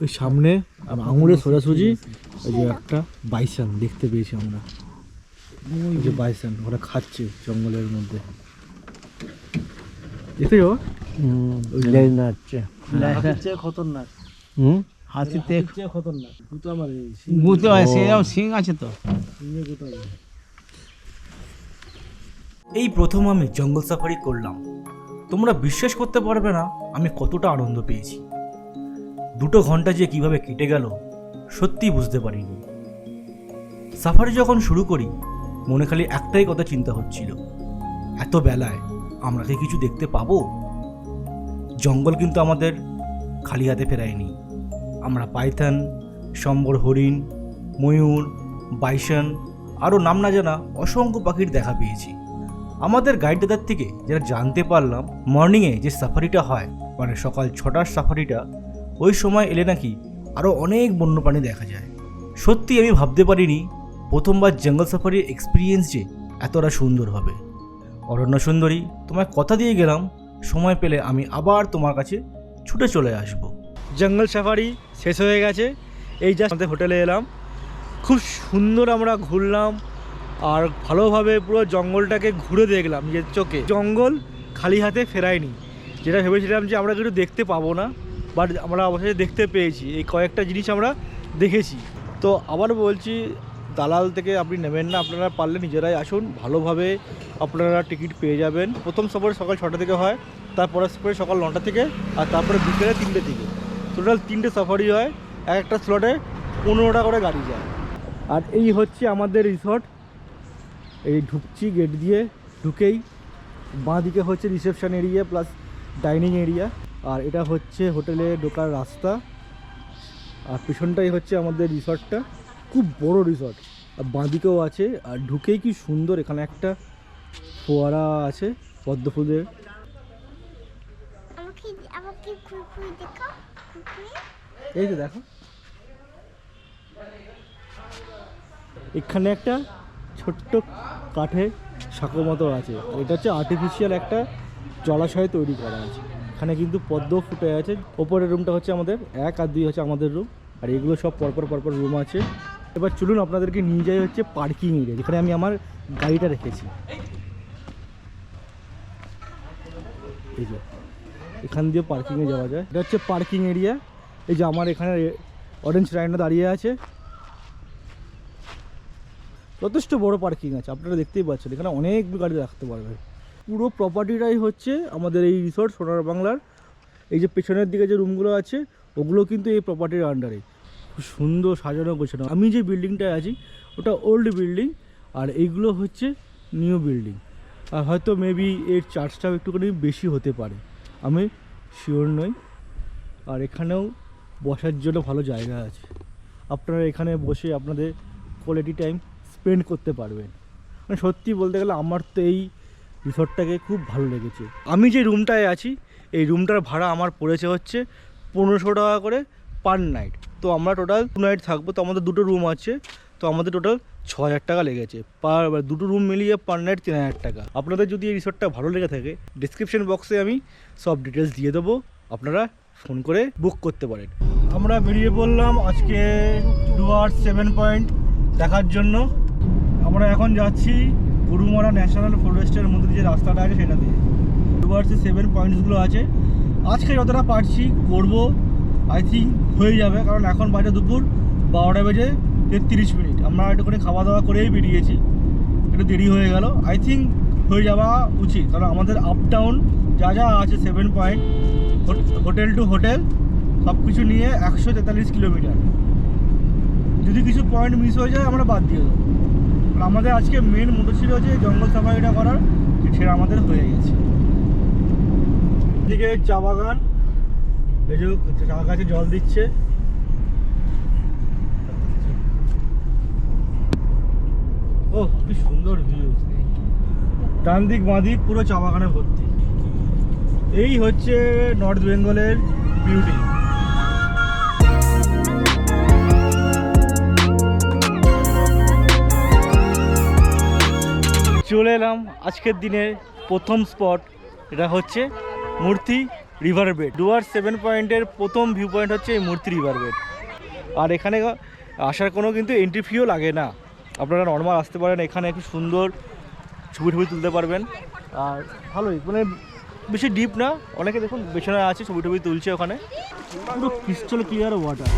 Speaker 1: ওই সামনে আঙুরে সোজাসুজি ওই যে একটা বাইসন দেখতে পেয়েছি আমরা, ওই যে বাইসন ওরা খাচ্ছে জঙ্গলের মধ্যে, দেখতে যাবো। খতরনাক,
Speaker 4: হাতিতে
Speaker 1: খতরনাক গুতো আমার
Speaker 4: গুতো আছে, সিং আছে তো।
Speaker 1: এই প্রথম আমি জঙ্গল সাফারি করলাম। তোমরা বিশ্বাস করতে পারবে না আমি কতটা আনন্দ পেয়েছি। 2 ঘন্টা যে কিভাবে কেটে গেল সত্যিই বুঝতে পারিনি। সাফারি যখন শুরু করি, মনে খালি একটাই কথা চিন্তা হচ্ছিল, এত বেলায় আমরা কি কিছু দেখতে পাবো? জঙ্গল কিন্তু আমাদের খালি হাতে ফেরায়নি। আমরা পাইথন, সম্বর হরিণ, ময়ূর, বাইসন, আরও নাম না জানা অসংখ্য পাখির দেখা পেয়েছি। আমাদের গাইড দাদার থেকে যেটা জানতে পারলাম, মর্নিংয়ে যে সাফারিটা হয়, মানে সকাল 6টার সাফারিটা, ওই সময় এলে নাকি আরও অনেক বন্যপ্রাণী দেখা যায়। সত্যি আমি ভাবতে পারিনি প্রথমবার জঙ্গল সাফারির এক্সপিরিয়েন্স যে এতটা সুন্দর হবে। অরণ্য সুন্দরী, তোমায় কথা দিয়ে গেলাম, সময় পেলে আমি আবার তোমার কাছে ছুটে চলে আসব। জঙ্গল সাফারি শেষ হয়ে গেছে, এই জাস্ট আমাদের হোটেলে এলাম। খুব সুন্দর আমরা ঘুরলাম আর ভালোভাবে পুরো জঙ্গলটাকে ঘুরে দেখলাম নিজের চোখে। জঙ্গল খালি হাতে ফেরায়নি, যেটা ভেবেছিলাম যে আমরা কিছু দেখতে পাবো না, বাট আমরা অবশ্যই দেখতে পেয়েছি। এই কয়েকটা জিনিস আমরা দেখেছি। তো আবার বলছি, দালাল থেকে আপনি নেবেন না, আপনারা পারলে নিজেরাই আসুন, ভালোভাবে আপনারা টিকিট পেয়ে যাবেন। প্রথম সফর সকাল 6টা থেকে হয়, তারপরে সফর সকাল 9টা থেকে, আর তারপরে বিকেলে 3টে থেকে। টোটাল 3টে সাফারি হয়, এক একটা স্লটে 15টা করে গাড়ি যায়। আর এই হচ্ছে আমাদের রিসর্ট। এই ঢুকছি গেট দিয়ে, ঢুকেই বাঁ দিকে হচ্ছে reception area plus dining area, আর এটা হচ্ছে হোটেলে ঢোকার রাস্তা। আর পিছনটাই হচ্ছে আমাদের রিসর্টটা, খুব বড় রিসর্ট, আর বাঁ দিকেও আছে। আর ঢুকেই কি সুন্দর, এখানে একটা ফোয়ারা আছে পদ্ম ফুলের। এই তো দেখো, এখানে একটা ছোট্ট কাঠের সাঁকো মতো আছে, আর এটা হচ্ছে আর্টিফিশিয়াল একটা জলাশয় তৈরি করা আছে। এখানে কিন্তু পদ্ম ফুটে আছে। ওপরের রুমটা হচ্ছে আমাদের 1 আর 2 হচ্ছে আমাদের রুম, আর এগুলো সব পরপর রুম আছে। এবার চলুন আপনাদেরকে নিয়ে যাই হচ্ছে পার্কিং এরিয়া, যেখানে আমি আমার গাড়িটা রেখেছি। এই যে এখান দিয়ে পার্কিংয়ে যাওয়া যায়, এটা হচ্ছে পার্কিং এরিয়া। এই যে আমার এখানে অরেঞ্জ রাইনো দাঁড়িয়ে আছে, যথেষ্ট বড় পার্কিং আছে, আপনারা দেখতেই পাচ্ছেন। এখানে অনেকগুলো গাড়ি রাখতে পারবে। পুরো প্রপার্টিটাই হচ্ছে আমাদের এই রিসর্ট সোনার বাংলার। এই যে পেছনের দিকে যে রুমগুলো আছে, ওগুলো কিন্তু এই প্রপার্টির আন্ডারে। খুব সুন্দর সাজানো গোছানো। আমি যে বিল্ডিংটায় আছি ওটা ওল্ড বিল্ডিং, আর এইগুলো হচ্ছে নিউ বিল্ডিং। আর হয়তো মেবি এর চার্জটাও একটুখানি বেশি হতে পারে, আমি শিওর নই। আর এখানেও বসার জন্য ভালো জায়গা আছে, আপনারা এখানে বসে আপনাদের কোয়ালিটি টাইম স্পেন্ড করতে পারবেন। মানে সত্যি বলতে গেলে আমার তো এই রিসর্টটাকে খুব ভালো লেগেছে। আমি যে রুমটায় আছি, এই রুমটার ভাড়া আমার পড়েছে হচ্ছে 1500 টাকা করে পার নাইট। তো আমরা টোটাল 2 নাইট থাকবো, তো আমাদের 2টো রুম আছে, তো আমাদের টোটাল 6000 টাকা লেগেছে পার। 2টো রুম মিলিয়ে পার নাইট 3000 টাকা। আপনাদের যদি এই রিসর্টটা ভালো লেগে থাকে, ডিসক্রিপশন বক্সে আমি সব ডিটেলস দিয়ে দেবো, আপনারা ফোন করে বুক করতে পারেন। আমরা বেরিয়ে পড়লাম আজকে ডুয়ার্স 7 পয়েন্ট দেখার জন্য। আমরা এখন যাচ্ছি গরুমারা ন্যাশনাল ফরেস্টের মধ্যে যে রাস্তাটা আছে সেটা দিয়ে। ডুয়ার্সে 7 পয়েন্টসগুলো আছে। আজকে যতটা পারছি করব, আই থিঙ্ক হয়ে যাবে, কারণ এখন বাজে দুপুর 12টা বেজে 33 মিনিট। আমরা একটুখানি খাওয়া দাওয়া করেই বেরিয়েছি, একটু দেরি হয়ে গেল। আই থিঙ্ক হয়ে যাওয়া উচিত, কারণ আমাদের আপ ডাউন যা যা আছে 7 পয়েন্ট, হোটেল টু হোটেল সব কিছু নিয়ে 143 কিলোমিটার। যদি কিছু পয়েন্ট মিস হয়ে যায় আমরা বাদ দিয়ে দেবো। আর আমাদের আজকে মেন মোটো ছিল যে জঙ্গল সাফারিটা করার, সেটা আমাদের হয়ে গেছে। এদিকে চা বাগান, এই যে চা গাছে জল দিচ্ছে। ও কি সুন্দর ভিউ, ডান দিক বাঁ দিক পুরো চা বাগানে ভর্তি। এই হচ্ছে নর্থ বেঙ্গলের বিউটি। চলে এলাম আজকের দিনের প্রথম স্পট, এটা হচ্ছে মূর্তি রিভার বেড। ডুয়ার্স 7 পয়েন্টের প্রথম ভিউ পয়েন্ট হচ্ছে এই মূর্তি রিভার বেড। আর এখানে আসার কোনো কিন্তু এন্ট্রি ফিও লাগে না, আপনারা নর্মাল আসতে পারেন। এখানে খুব সুন্দর ছবি তুলতে পারবেন, আর ভালোই, মানে বেশি ডিপ না। অনেকে দেখুন পেছনে আছে ছবি তুলছে, ওখানে পুরো ক্রিস্টাল ক্লিয়ার ওয়াটার।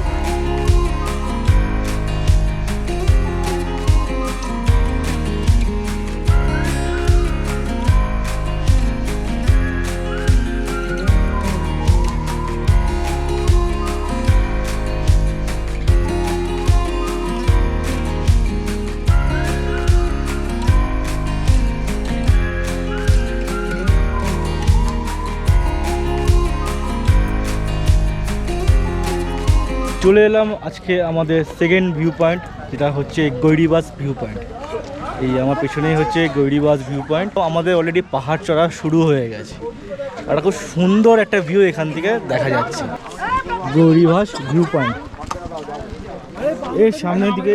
Speaker 1: চলে এলাম আজকে আমাদের সেকেন্ড ভিউ পয়েন্ট, যেটা হচ্ছে গৈরিবাস ভিউ পয়েন্ট। এই আমার পেছনেই হচ্ছে গৈরিবাস ভিউ পয়েন্ট। তো আমাদের অলরেডি পাহাড় চড়া শুরু হয়ে গেছে, আর খুব সুন্দর একটা ভিউ এখান থেকে দেখা যাচ্ছে। গৈরিবাস ভিউ পয়েন্ট এর সামনের দিকে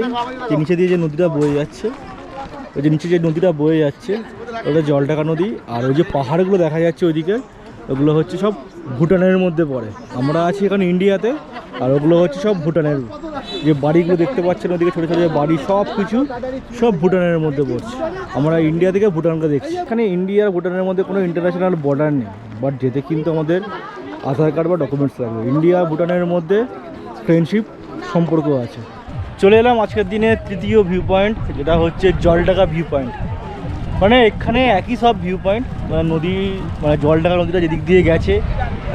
Speaker 1: যে নিচে দিয়ে যে নদীটা বয়ে যাচ্ছে, ওই যে নিচে যে নদীটা বয়ে যাচ্ছে ওটা জলঢাকা নদী। আর ওই যে পাহাড়গুলো দেখা যাচ্ছে ওইদিকে, ওগুলো হচ্ছে সব ভুটানের মধ্যে পড়ে। আমরা আছি এখানে ইন্ডিয়াতে, আর ওগুলো হচ্ছে সব ভুটানের। যে বাড়িগুলো দেখতে পাচ্ছেন ওদিকে ছোটো ছোটো যে বাড়ি, সব কিছু সব ভুটানের মধ্যে পড়ছে। আমরা ইন্ডিয়া থেকে ভুটানকে দেখছি। এখানে ইন্ডিয়া আর ভুটানের মধ্যে কোনো ইন্টারন্যাশনাল বর্ডার নেই, বাট যেতে কিন্তু আমাদের আধার কার্ড বা ডকুমেন্টস লাগবে। ইন্ডিয়া ভুটানের মধ্যে ফ্রেন্ডশিপ সম্পর্ক আছে। চলে এলাম আজকের দিনে তৃতীয় ভিউ পয়েন্ট, যেটা হচ্ছে জলঢাকা ভিউ পয়েন্ট। মানে এখানে একই সব ভিউ পয়েন্ট, মানে নদী, মানে জলঢাকা নদীটা যেদিক দিয়ে গেছে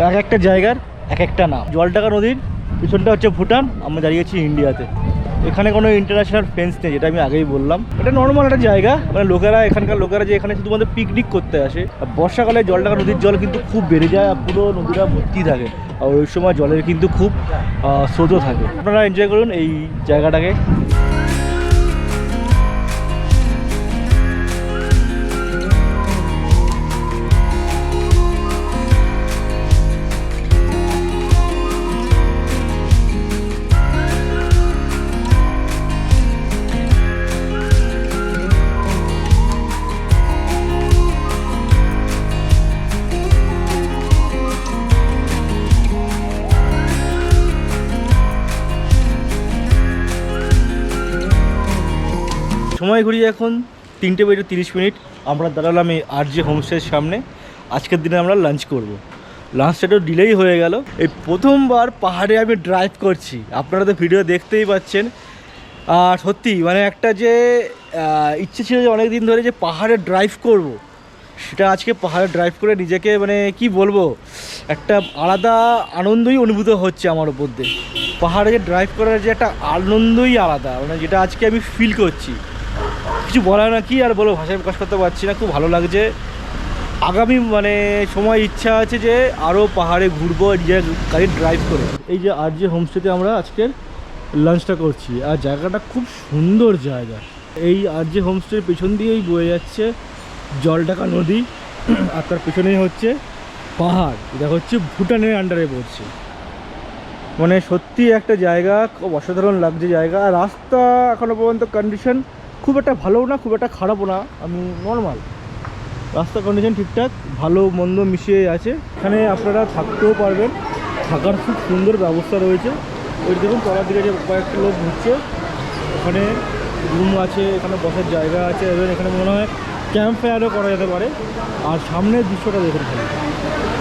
Speaker 1: এক একটা জায়গার এক একটা নাম। জলঢাকা নদীর পিছনটা হচ্ছে ভুটান, আমরা দাঁড়িয়েছি ইন্ডিয়াতে। এখানে কোনো ইন্টারন্যাশনাল ফেন্স নেই, যেটা আমি আগেই বললাম। এটা নর্মাল একটা জায়গা, মানে লোকেরা, এখানকার লোকেরা যে এখানে শুধুমাত্র পিকনিক করতে আসে। আর বর্ষাকালে জলঢাকা নদীর জল কিন্তু খুব বেড়ে যায়, আর পুরো নদীটা ভর্তি থাকে। আর ওই সময় জলের কিন্তু খুব স্রোতও থাকে। আপনারা এনজয় করুন এই জায়গাটাকে। সময় ঘুরিয়ে এখন 3:30। আমরা দাঁড়ালাম এই RJ হোমস্টের সামনে। আজকের দিনে আমরা লাঞ্চ করব। লাঞ্চটা একটু ডিলেই হয়ে গেল। এই প্রথমবার পাহাড়ে আমি ড্রাইভ করছি, আপনারা তো ভিডিও দেখতেই পাচ্ছেন। আর সত্যি মানে একটা যে ইচ্ছে ছিল যে অনেক দিন ধরে যে পাহাড়ে ড্রাইভ করব, সেটা আজকে পাহাড়ে ড্রাইভ করে নিজেকে মানে কি বলবো, একটা আলাদা আনন্দই অনুভূত হচ্ছে আমার উপর দিয়ে। পাহাড়ে যে ড্রাইভ করার যে একটা আনন্দই আলাদা, মানে যেটা আজকে আমি ফিল করছি। কিছু বলার না, কি আর বলো, ভাষায় প্রকাশ করতে পারছি না। খুব ভালো লাগছে। আগামী মানে সময় ইচ্ছা আছে যে আরও পাহাড়ে ঘুরবো নিজের গাড়ি ড্রাইভ করে। এই যে RJ হোমস্টেতে আমরা আজকের লাঞ্চটা করছি, আর জায়গাটা খুব সুন্দর জায়গা। এই RJ হোমস্টের পেছন দিয়েই বয়ে যাচ্ছে জলঢাকা নদী, আর তার পেছনেই হচ্ছে পাহাড়। এটা হচ্ছে ভুটানের আন্ডারে পড়ছে। মানে সত্যি একটা জায়গা, খুব অসাধারণ লাগছে জায়গা। আর রাস্তা এখনও পর্যন্ত কন্ডিশন খুব একটা ভালো না, খুব একটা খারাপও না, আমি নর্মাল। রাস্তা কন্ডিশন ঠিকঠাক, ভালো মন্দ মিশিয়ে আছে। এখানে আপনারা থাকতেও পারবেন, থাকার খুব সুন্দর ব্যবস্থা রয়েছে। ওই দেখুন তলার দিকে যে কয়েকটা লোক ঘুরছে, ওখানে রুম আছে, এখানে বসার জায়গা আছে। এবং এখানে মনে হয় ক্যাম্প ফায়ারও করা যেতে পারে। আর সামনের দৃশ্যটা দেখুন, খালি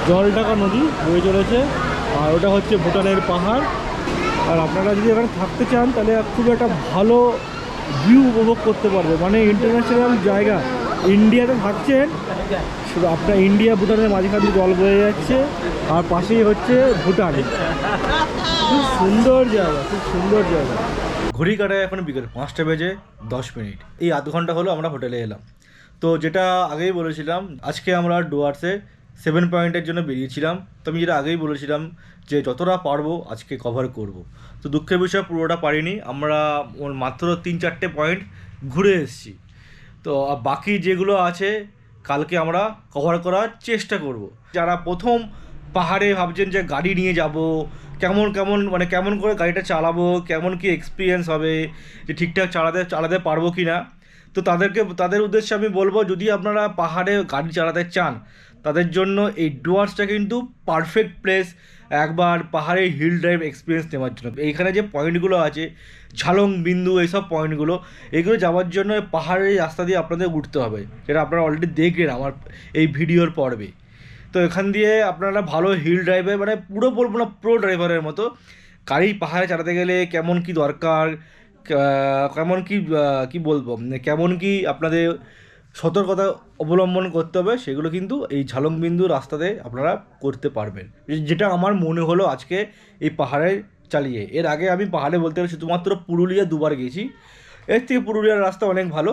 Speaker 1: জলঢাকা নদী বয়ে চলেছে, আর ওটা হচ্ছে ভুটানের পাহাড়। আর আপনারা যদি এখানে থাকতে চান তাহলে খুব একটা ভালো ভিউ উপভোগ করতে পারবে। মানে ইন্টারন্যাশনাল জায়গা, ইন্ডিয়াতে থাকছেন, শুধু আপনার ইন্ডিয়া ভুটানের মাঝখানে জল বয়ে যাচ্ছে, আর পাশেই হচ্ছে ভুটান। খুব সুন্দর জায়গা, খুব সুন্দর জায়গা। ঘড়ি কাটায় এখন বিকেল 5:10। এই আধ ঘন্টা হলো আমরা হোটেলে এলাম। তো যেটা আগেই বলেছিলাম, আজকে আমরা ডুয়ার্সে 7 পয়েন্টের জন্য বেরিয়েছিলাম। তো আমি যেটা আগেই বলেছিলাম যে যতটা পারবো আজকে কভার করব। তো দুঃখের বিষয় পুরোটা পারিনি, আমরা মাত্র 3-4টে পয়েন্ট ঘুরে এসেছি। তো বাকি যেগুলো আছে কালকে আমরা কভার করার চেষ্টা করব। যারা প্রথম পাহাড়ে ভাবছেন যে গাড়ি নিয়ে যাব, কেমন করে গাড়িটা চালাবো, কেমন কি এক্সপিরিয়েন্স হবে, যে ঠিকঠাক চালাতে পারবো কি না, তো তাদের উদ্দেশ্যে আমি বলবো, যদি আপনারা পাহাড়ে গাড়ি চালাতে চান তাদের জন্য এই ডুয়ার্সটা কিন্তু পারফেক্ট প্লেস একবার পাহাড়ে হিল ড্রাইভ এক্সপিরিয়েন্স নেওয়ার জন্য। এইখানে যে পয়েন্টগুলো আছে, ঝালং বিন্দু, এইসব পয়েন্টগুলো, এগুলো যাওয়ার জন্য পাহাড়ের রাস্তা দিয়ে আপনাদের উঠতে হবে, যেটা আপনারা অলরেডি দেখলেন আমার এই ভিডিওর পর্বে। তো এখান দিয়ে আপনারা ভালো হিল ড্রাইভে, মানে পুরো বলবো না, প্রো ড্রাইভারের মতো গাড়ি পাহাড়ে চালাতে গেলে কেমন কি দরকার, কেমন কি বলবো, কেমন কি আপনাদের সতর্কতা অবলম্বন করতে হবে, সেগুলো কিন্তু এই ঝালং বিন্দু রাস্তাতে আপনারা করতে পারবেন। যেটা আমার মনে হলো আজকে এই পাহাড়ে চালিয়ে। এর আগে আমি পাহাড়ে বলতে গেলে শুধুমাত্র পুরুলিয়া 2বার গেছি। এর থেকে পুরুলিয়ার রাস্তা অনেক ভালো,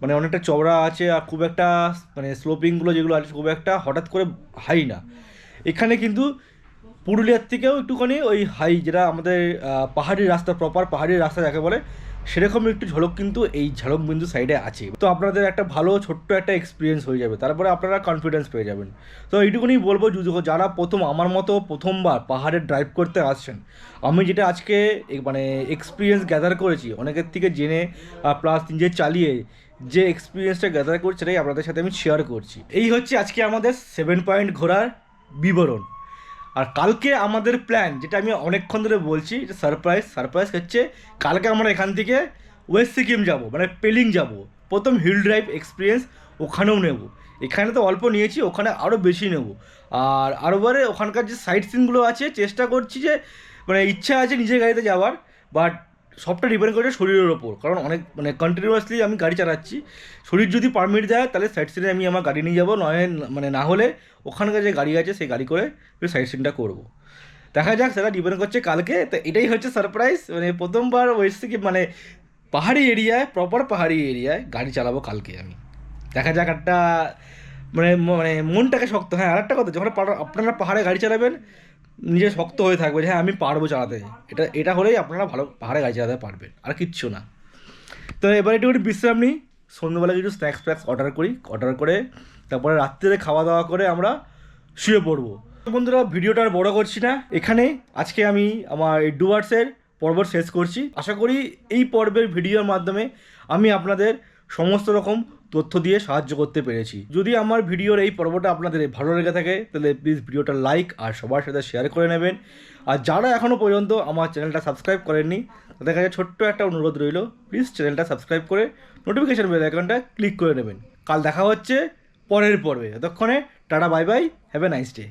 Speaker 1: মানে অনেকটা চওড়া আছে, আর খুব একটা মানে স্লোপিংগুলো যেগুলো আছে খুব একটা হঠাৎ করে হাই না। এখানে কিন্তু পুরুলিয়ার থেকেও একটুখানি ওই হাই, যেটা আমাদের পাহাড়ি রাস্তা, প্রপার পাহাড়ি রাস্তা যাকে বলে, সেরকম একটু ঝলক কিন্তু এই ঝলক বিন্দু সাইডে আছে। তো আপনাদের একটা ভালো ছোট্ট একটা এক্সপিরিয়েন্স হয়ে যাবে, তারপরে আপনারা কনফিডেন্স পেয়ে যাবেন। তো এইটুকুনি বলবো, যারা আমার মতো প্রথমবার পাহাড়ে ড্রাইভ করতে আসছেন, আমি যেটা আজকে মানে এক্সপিরিয়েন্স গ্যাদার করেছি অনেকের থেকে জেনে প্লাস নিজে চালিয়ে যে এক্সপিরিয়েন্সটা গ্যাদার করছি সেটাই আপনাদের সাথে আমি শেয়ার করছি। এই হচ্ছে আজকে আমাদের 7 পয়েন্ট ঘোরার বিবরণ। আর কালকে আমাদের প্ল্যান, যেটা আমি অনেকক্ষণ ধরে বলছি, যে সারপ্রাইজ হচ্ছে কালকে আমরা এখান থেকে ওয়েস্ট সিকিম যাব, মানে পেলিং যাব। প্রথম হিল ড্রাইভ এক্সপিরিয়েন্স ওখানেও নেব। এখানে তো অল্প নিয়েছি, ওখানে আরও বেশি নেব। আর আরোবারে ওখানকার যে সাইট সিনগুলো আছে চেষ্টা করছি যে মানে ইচ্ছা আছে নিজের গাড়িতে যাওয়ার, বাট সবটা ডিপেন্ড করছে শরীরের ওপর। কারণ অনেক মানে কন্টিনিউয়াসলি আমি গাড়ি চালাচ্ছি, শরীর যদি পারমিট দেয় তাহলে সাইট সিনে আমি আমার গাড়ি নিয়ে যাবো, নয় মানে না হলে ওখানকার যে গাড়ি আছে সেই গাড়ি করে সাইট সিনটা করবো। দেখা যাক, সেটা ডিপেন্ড করছে কালকে। তো এটাই হচ্ছে সারপ্রাইজ, মানে প্রথমবার ওয়েস্ট সিকিম মানে পাহাড়ি এরিয়ায়, প্রপার পাহাড়ি এরিয়ায় গাড়ি চালাবো কালকে আমি। দেখা যাক, একটা মানে মানে মনটাকে শক্ত। হ্যাঁ, আর একটা কথা, যখন আপনারা পাহাড়ে গাড়ি চালাবেন নিজে শক্ত হয়ে থাকবে যে হ্যাঁ আমি পারবো চালাতে। এটা হলেই আপনারা ভালো পাহাড়ে গাড়ি চালাতে পারবেন, আর কিচ্ছু না। তো এবার একটু বিশ্রাম নিই, সন্ধ্যেবেলা কিছু স্ন্যাক্স অর্ডার করে তারপরে রাত্রিরে খাওয়া দাওয়া করে আমরা শুয়ে পড়বো। বন্ধুরা, ভিডিওটা আর বড় করছি না, এখানে আজকে আমি আমার এই ডুয়ার্সের পর্ব শেষ করছি। আশা করি এই পর্বের ভিডিওর মাধ্যমে আমি আপনাদের সমস্ত রকম তথ্য দিয়ে সাহায্য করতে পেরেছি। যদি আমার ভিডিওর এই পর্বটা আপনাদের ভালো লেগে থাকে তাহলে প্লিজ ভিডিওটা লাইক আর সবার সাথে শেয়ার করে নেবেন। আর যারা এখনও পর্যন্ত আমার চ্যানেলটা সাবস্ক্রাইব করেননি তাদের কাছে ছোট্ট একটা অনুরোধ রইল, প্লিজ চ্যানেলটা সাবস্ক্রাইব করে নোটিফিকেশান বেল আইকনটা ক্লিক করে নেবেন। কাল দেখা হচ্ছে পরের পর্বে। ততক্ষণে tata, bye bye, have a nice day.